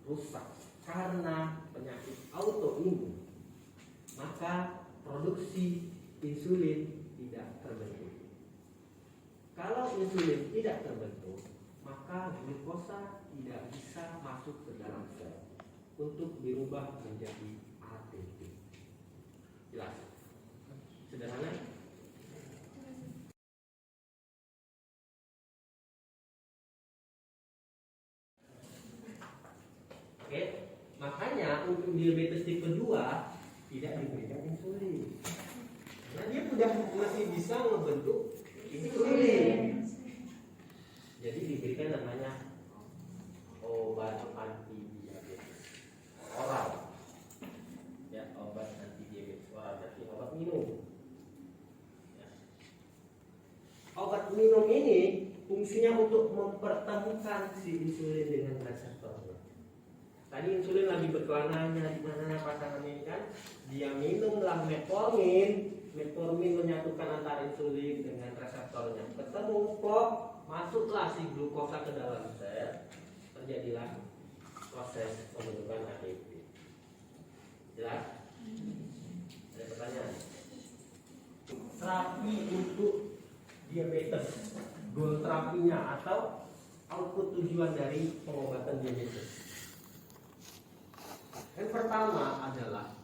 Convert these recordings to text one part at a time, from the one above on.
rusak karena penyakit autoimun, maka produksi insulin tidak terbentuk. Kalau insulin tidak terbentuk, maka glukosa tidak bisa masuk ke dalam sel untuk dirubah menjadi ATP. Jelas? Sederhana? Oke, makanya untuk diabetes tipe 2 tidak diberikan insulin. Karena dia sudah masih bisa membentuk insulin. Jadi diberikan namanya obat anti diabetes oral. Ya, obat anti diabetes oral berarti obat minum. Ya. Obat minum ini fungsinya untuk mempertemukan si insulin dengan reseptornya. Tadi insulin lagi berkelana di mana pasangan ini kan, dia minumlah metformin. Metformin menyatukan antara insulin dengan reseptornya. Ketemu klop, masuklah si glukosa ke dalam sel, terjadilah proses pembentukan ATP. Jelas? Ada pertanyaan? Terapi untuk diabetes, goal terapinya atau output tujuan dari pengobatan diabetes. Yang pertama adalah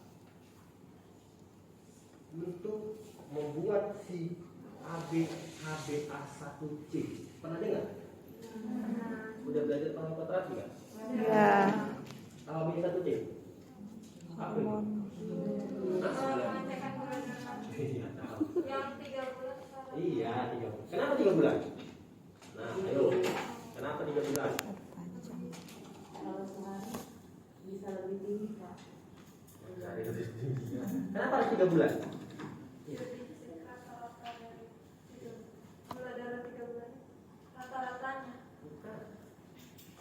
untuk membuat si HbA1c. Pernah dengar? Udah belajar farmakoterapi kan? Ya. HbA1c. Apa itu? Iya, tahu. Yang 3 bulan. Iya, 3 bulan. Kenapa 3 bulan? Nah, ayo. Kenapa 3 bulan? Kalau sehari bisa lebih tinggi, Pak. Kenapa harus 3 bulan? Gula darah 3 bulan. Rata-ratanya. Bukan.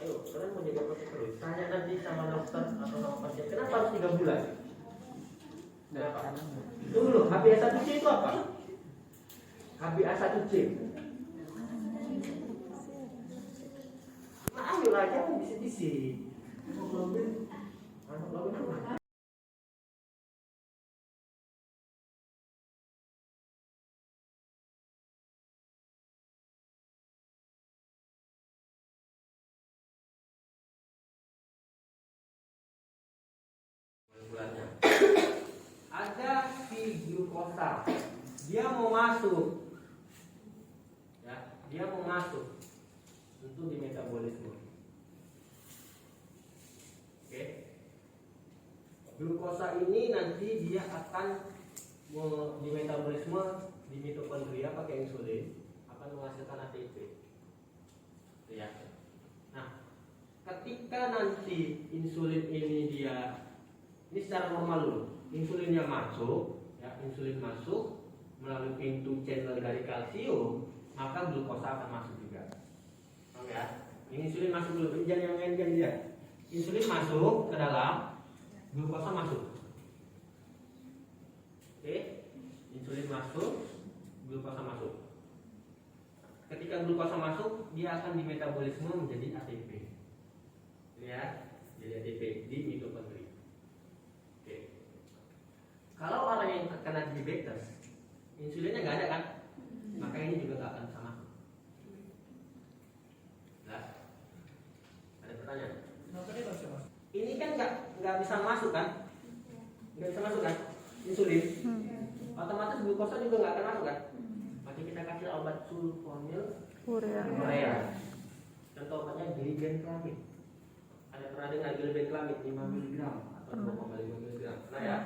Ayo, kalian mau jaga apa terus? Tanya nanti sama dokter atau sama pasien. Kenapa harus 3 bulan? Kenapa? Tunggu dulu, HbA1c itu apa? HbA1c. Nah, ayo lah, jangan bisik-bisik. Hemoglobin apa? Ada si glukosa, dia mau masuk, ya, dia mau masuk untuk di metabolisme. Oke, glukosa ini nanti dia akan di metabolisme di mitokondria pakai insulin akan menghasilkan ATP. Ya. Nah, ketika nanti insulin ini secara normal dulu. Insulinnya masuk, ya, insulin masuk melalui pintu channel dari kalsium, maka glukosa akan masuk juga. Oke ya? Ini insulin masuk dulu, jangan yang lain dia. Insulin masuk ke dalam, glukosa masuk. Oke, insulin masuk, glukosa masuk. Ketika glukosa masuk, dia akan dimetabolisme menjadi ATP. Ya, jadi ATP di mitokondria. Kalau orang yang terkena diabetes, insulinnya nggak ada kan, maka ini juga nggak akan bisa masuk. Nah, ada pertanyaan? Ini kan nggak bisa masuk kan, nggak bisa masuk kan, insulin. Otomatis glukosa juga nggak akan masuk kan. Maka kita kasih obat sulfonyl urea. Contoh obatnya glibenclamid. Ada pernah dengar glibenclamid 5 mg atau 2,5 mg? Nah ya.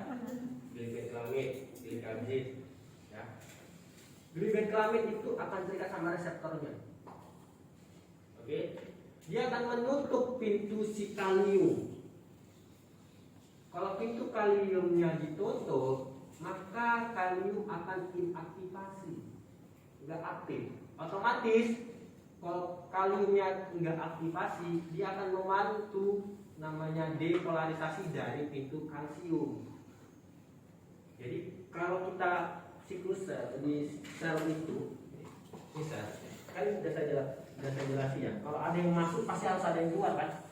Glibenclamid, gliclazid, ya. Glibenclamid itu akan terikat sama reseptornya. Oke, dia akan menutup pintu si kalium. Kalau pintu kaliumnya ditutup, maka kalium akan inaktivasi, nggak aktif. Otomatis kalau kaliumnya nggak aktivasi, dia akan membantu namanya depolarisasi dari pintu kalsium. Jadi kalau kita siklus di sel itu, misal kan udah saya jelasin ya. Kalau ada yang masuk pasti harus ada yang keluar kan.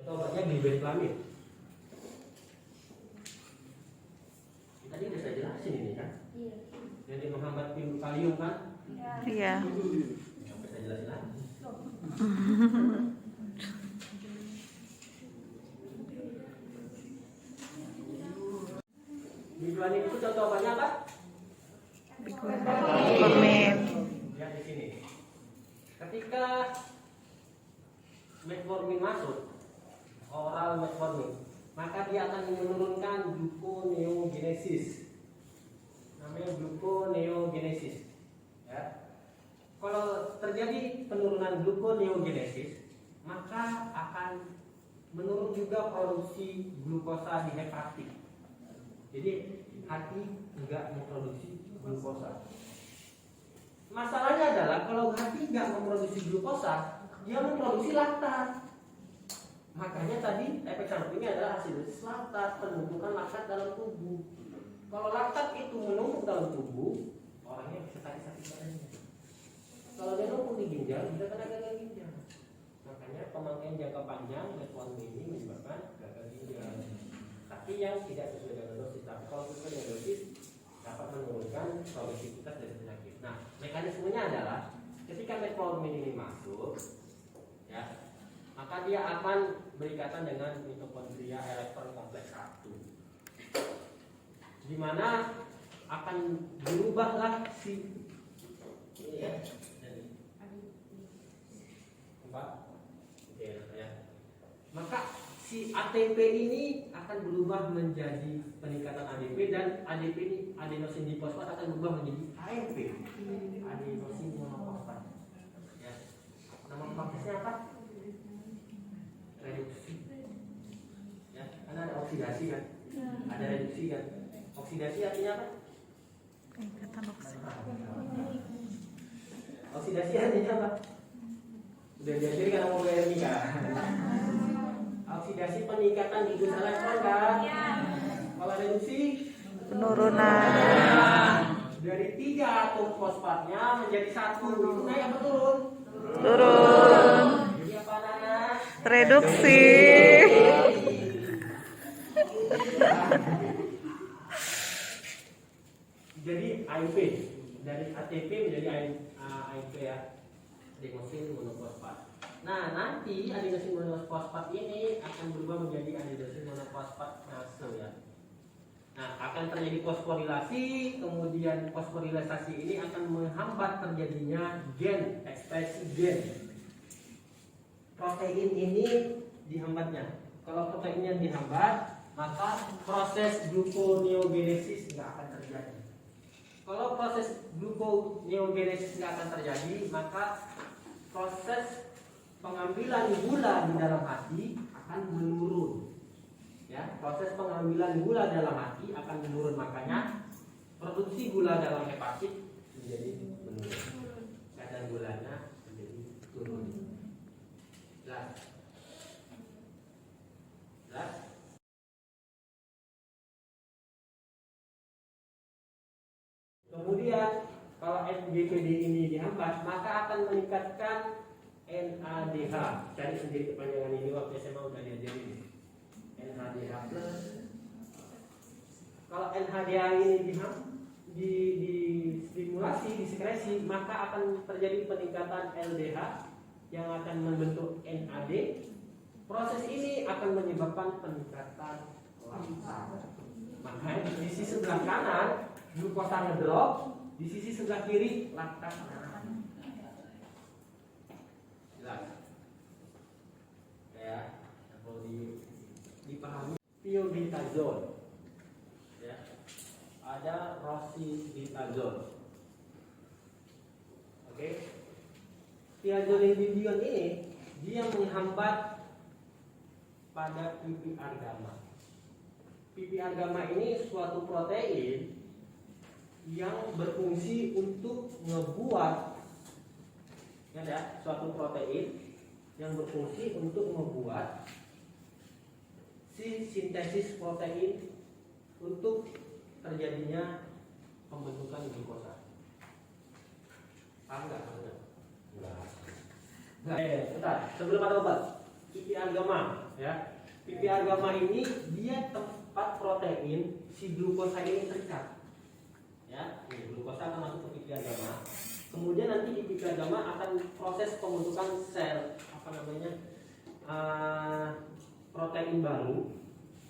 Obatnya glibenclamid. Tadi udah saya jelasin ini kan. Iya. Jadi menghambat pintu kalium kan. Iya. Sampai saya jelasin lagi. Biguanid itu contoh obatnya apa? Metformin. Lihat di sini. Ketika metformin masuk, oral metformin, maka dia akan menurunkan gluconeogenesis. Namanya gluconeogenesis. Ya. Kalau terjadi penurunan gluconeogenesis, maka akan menurun juga produksi glukosa di hepatik. Jadi hati enggak memproduksi glukosa. Masalahnya adalah kalau hati enggak memproduksi glukosa, dia memproduksi laktat. Makanya tadi efek sampingnya adalah asidosis laktat, penumpukan laktat dalam tubuh. Kalau laktat itu menumpuk dalam tubuh, orangnya bisa sakit badannya. Kalau dia numpuk di ginjal, bisa kena gagal ginjal. Makanya pemakaian jangka panjang metformin ini menyebabkan gagal ginjal. Tapi yang tidak sesuai dengan dosis. Tapi kalau sesuai dengan dosis dapat menurunkan progresivitas dari penyakit. Nah, mekanismenya adalah ketika metformin ini masuk, ya, maka dia akan berikatan dengan mitokondria elektron kompleks 1, di mana akan berubahlah si ini ya, ya. Maka si ATP ini akan berubah menjadi peningkatan ADP, dan ADP ini adenosin difosfat akan berubah menjadi AMP, adenosin monofosfat. Ya. Nama prosesnya apa? Reduksi. Ya, karena ada oksidasi kan, ada reduksi kan. Oksidasi artinya apa? Peningkatan oksigen. Oksidasi artinya apa? Udah diajarin kan mau BMI kan? Oksidasi peningkatan gugus elektron kan? Kalau reduksi Penurunan. dari 3 atom fosfatnya menjadi 1, itu naik apa turun? Turun. Jadi apa Nana? Reduksi. Jadi AMP dari ATP menjadi AMP ya, adenosin monofosfat. Nah, nanti adenosin monofosfat ini akan berubah menjadi adenosin monofosfat nase ya. Nah, akan terjadi fosforilasi, kemudian fosforilisasi ini akan menghambat terjadinya gen, ekspresi gen. Protein ini dihambatnya. Kalau proteinnya dihambat, maka proses gluconeogenesis nggak akan terjadi. Kalau proses gluconeogenesis nggak akan terjadi, maka proses pengambilan gula di dalam hati akan menurun. Ya, proses pengambilan gula dalam hati akan menurun, makanya produksi gula dalam hepatit menjadi menurun. Kadar gulanya menjadi turun. Jelas? Jelas? Kemudian kalau SGPD ini dihambat, maka akan meningkatkan NADH. Cari sendiri kepanjangan ini, waktu SMA udah diajarin. NADH plus. Kalau NADH ini distimulasi, disekresi, maka akan terjadi peningkatan LDH yang akan membentuk NAD. Proses ini akan menyebabkan peningkatan laktat. Makanya di sisi sebelah kanan glukosa ngedrop, di sisi sebelah kiri laktat naik. Jelas? Ya, perlu dipahami. Thiobutazone. Ya. Ada rosiglitazone. Oke. Thiazolidinium ini dia menghambat pada PPR gamma. PPR gamma ini suatu protein yang berfungsi untuk ngebuat, ya, suatu protein yang berfungsi untuk membuat si sintesis protein untuk terjadinya pembentukan glukosa. Paham nggak? Enggak. Bentar, sebelum ada obat, PPR gamma Ya, PPR gamma ini dia tempat protein si glukosa ini terikat. Ya, ini glukosa akan masuk ke PPR gamma. Kemudian nanti di PPR gamma akan proses pembentukan sel protein baru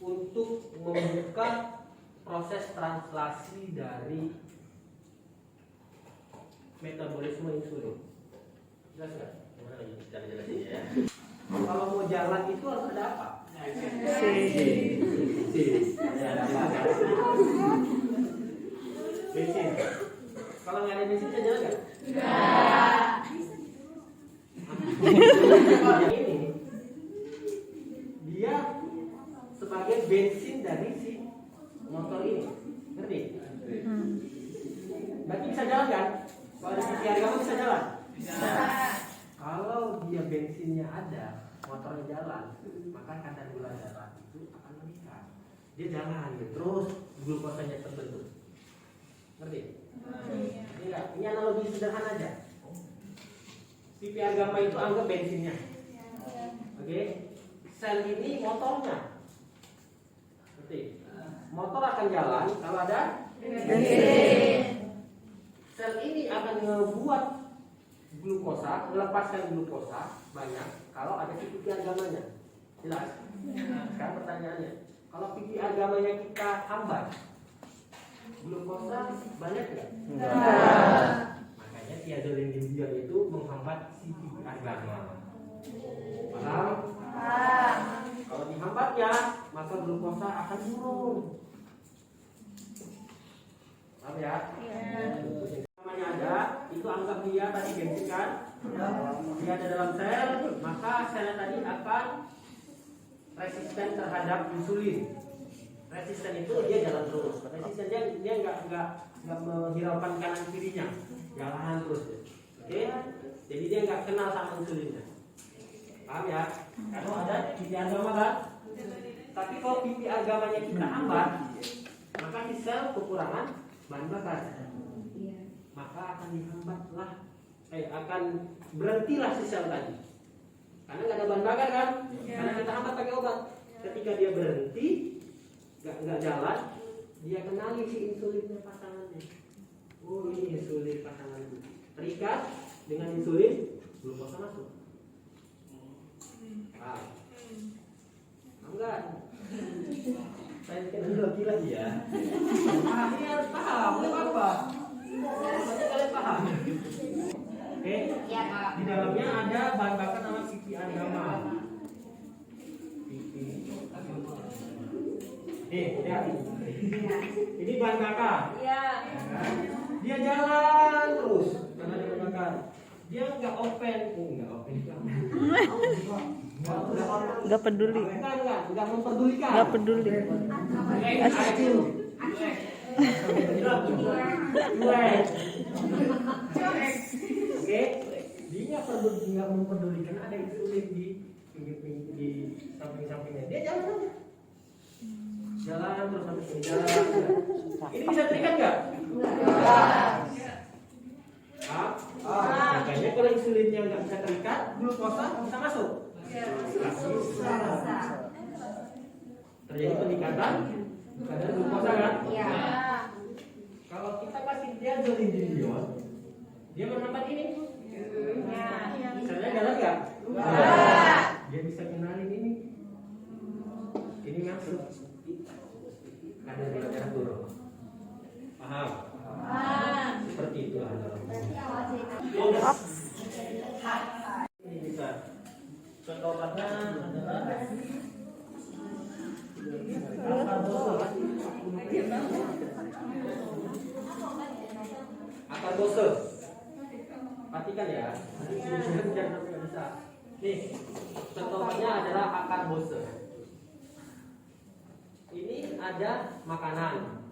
untuk membuka proses translasi dari metabolisme insulin. Jelas nggak? Gimana lagi cara jelasinnya ya? Kalau mau jalan itu harus ada apa? Bensin. Kalau nggak ada bensin bisa jalan nggak? Ini dia sebagai bensin dari si motor ini, ngerti? Berarti bisa jalan kan? Kalau ada PPR gamma bisa jalan? Bisa. Kalau dia bensinnya ada, motornya jalan, maka kadar gula darah itu akan meningkat. Dia jalan, gitu. Terus glukosanya terbentuk. Ngerti? Ini enggak? Ini analogi sederhana aja. PPR gamma itu anggap bensinnya. Oke? Sel ini motornya. Ngerti? Motor akan jalan kalau ada bensin. Sel ini akan membuat glukosa, melepaskan glukosa banyak kalau ada si PPR gamanya. Jelas? Sekarang pertanyaannya, kalau PPR gamanya kita hambat, glukosa banyak nggak? Enggak. Makanya tiazolin diol itu menghambat si PPR gamma. Paham? Kalau dihambat ya, maka glukosa akan turun. Paham ya? Namanya ada, itu anggap dia tadi bensin kan? Dia ada dalam sel, maka selnya tadi akan resisten terhadap insulin. Resisten itu dia jalan terus. Resisten dia nggak menghiraukan kanan kirinya, jalan terus. Oke? Jadi dia nggak kenal sama insulinnya. Paham ya? Kalau ada PPR gamma kan? Tapi kalau PPR gamanya kita hambat, maka di sel kekurangan bahan bakar. Maka akan dihambatlah, akan berhentilah si sel tadi. Karena nggak ada bahan bakar kan? Karena kita hambat pakai obat. Ketika dia berhenti, nggak jalan, dia kenali si insulinnya pasangannya. Oh ini insulin pasangannya. Terikat dengan insulin, glukosa masuk. Paham? Enggak. Saya bikin lagi ya. Ini harus paham, nggak apa-apa. Pokoknya kalian paham. Oke? Ya, Pak. Di dalamnya ada bahan bakar nama PPR gamma. Nih, lihat. Ini bahan bakar. Iya. Dia jalan terus karena dia bahan bakar. Dia nggak open. Nggak peduli. Nggak memperdulikan. Nggak peduli. Oke, dia nggak memperdulikan ada insulin di pinggir-pinggir di samping-sampingnya. Dia jalan aja, jalan terus sampai sini jalan. Ini bisa terikat nggak? Makanya kalau insulinnya nggak bisa terikat, glukosa bisa masuk. Terjadi peningkatan kadar glukosa kan? Iya. Kalau kita kasih dia diol, dia menghambat ini. Misalnya jalan nggak? Dia bisa kenalin ini. Ini masuk. Kadar gula darah turun. Paham? Seperti itu adalah. Ini bisa. Contoh obatnya adalah akar bose. Perhatikan ya. Jangan bisa. Nih, contohnya adalah akar bose. Ini ada makanan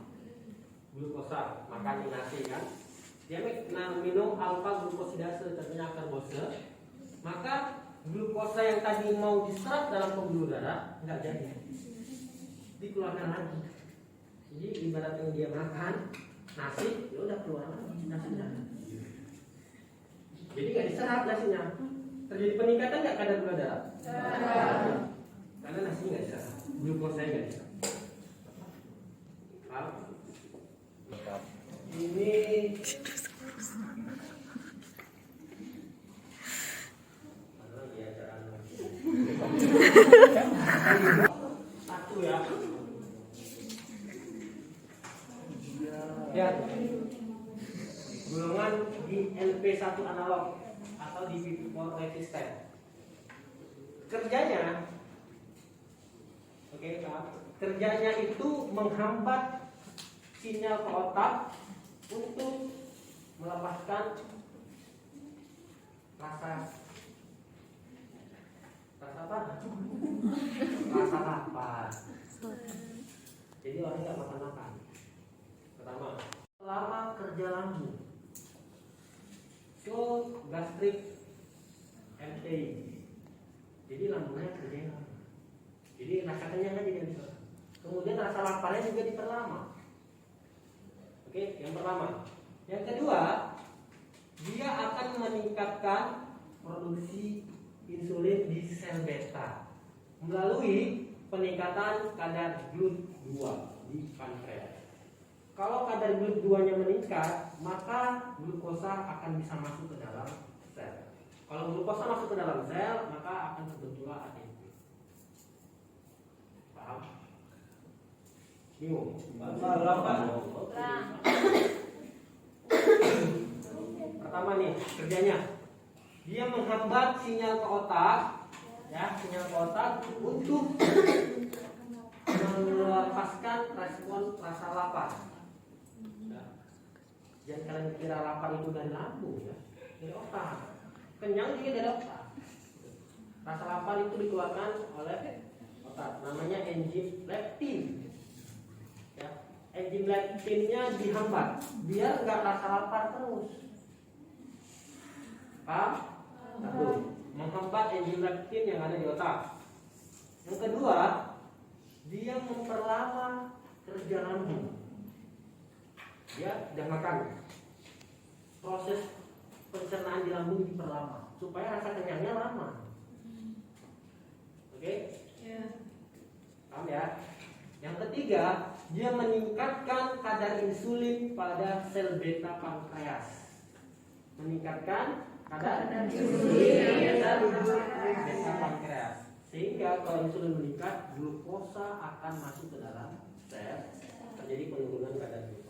glukosa, makan nasi kan. Dia minum alfa glukosidase, contohnya akar bose. Maka glukosa yang tadi mau diserap dalam pembuluh darah nggak jadi, dikeluarkan lagi. Jadi ibaratnya dia makan nasi, ya udah keluar lagi nasinya. Jadi nggak diserap nasinya. Terjadi peningkatan nggak kadar gula darah? Karena nasi nggak bisa, glukosa nggak bisa. Paham? Ini satu ya. Ya, golongan di LP1 analog atau di DP4 resisten. Kerjanya, oke, kerjanya itu menghambat sinyal ke otak untuk melepaskan rasa apa? Rasa lapar. Jadi orang nggak makan. Pertama, selama kerja lambung, so gastrik MTI. Jadi lambungnya kerja lama. Jadi rasa kenyangnya tidak bisa. Kemudian rasa laparnya juga diperlama. Oke, yang pertama. Yang kedua, dia akan meningkatkan produksi insulin di sel beta melalui peningkatan kadar GLUT2 di pankreas. Kalau kadar GLUT2-nya meningkat, maka glukosa akan bisa masuk ke dalam sel. Kalau glukosa masuk ke dalam sel, maka akan terbentuklah ATP. Paham? Bingung? Pertama nih kerjanya, dia menghambat sinyal ke otak, ya sinyal ke otak untuk melepaskan respon rasa lapar. Jangan kalian kira lapar itu dari lambung ya, dari otak. Kenyang juga dari otak. Rasa lapar itu dikeluarkan oleh otak, namanya enzim leptin. Ya, enzim leptinnya dihambat biar nggak rasa lapar terus. Paham? Satu, menghambat enzim leptin yang ada di otak. Yang kedua, dia memperlama kerja lambung. Dia sudah makan, proses pencernaan di lambung diperlama supaya rasa kenyangnya lama. Oke? Paham ya? Yang ketiga, dia meningkatkan kadar insulin pada sel beta pankreas. Meningkatkan kadar insulin pada beta pankreas. Sehingga kalau insulin meningkat, glukosa akan masuk ke dalam sel, terjadi penurunan kadar glukosa.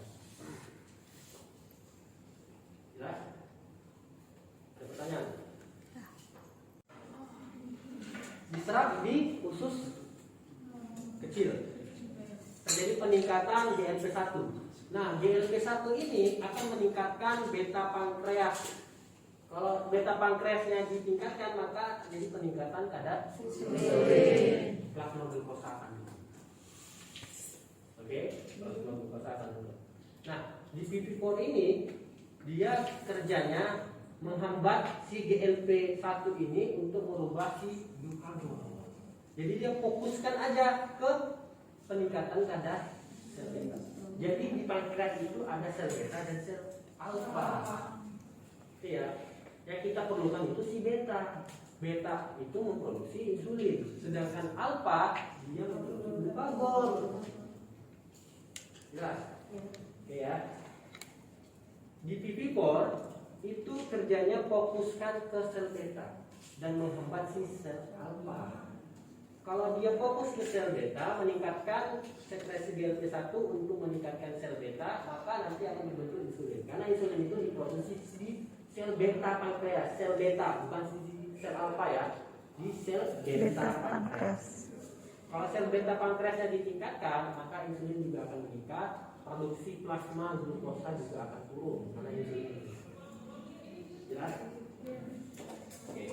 Jelas? Ada pertanyaan? Diserap di usus kecil, terjadi peningkatan GLP1. Nah, GLP1 ini akan meningkatkan beta pankreas. Kalau beta pankreasnya ditingkatkan, maka jadi peningkatan kadar insulin. Plasma glukosa akan turun. Oke, plasma glukosa akan turun. Nah, di DP4 ini dia kerjanya menghambat si GLP1 ini untuk merubah si glukagon. Jadi dia fokuskan aja ke peningkatan kadar sel beta. Jadi di pankreas itu ada sel beta dan sel alfa. Iya. Yang kita perlukan itu si beta. Beta itu memproduksi insulin, sedangkan alfa dia memproduksi glukagon. Jelas? Oke ya. Di PP4 itu kerjanya fokuskan ke sel beta dan menghambat si sel alfa. Kalau dia fokus ke sel beta, meningkatkan sekresi GLP1 untuk meningkatkan sel beta, maka nanti akan dibentuk insulin. Karena insulin itu diproduksi di sel beta pankreas, sel beta, bukan di sel alfa ya, di sel beta pankreas. Kalau sel beta pankreasnya ditingkatkan, maka insulin juga akan meningkat, produksi plasma glukosa juga akan turun karena insulin. Jelas? Oke.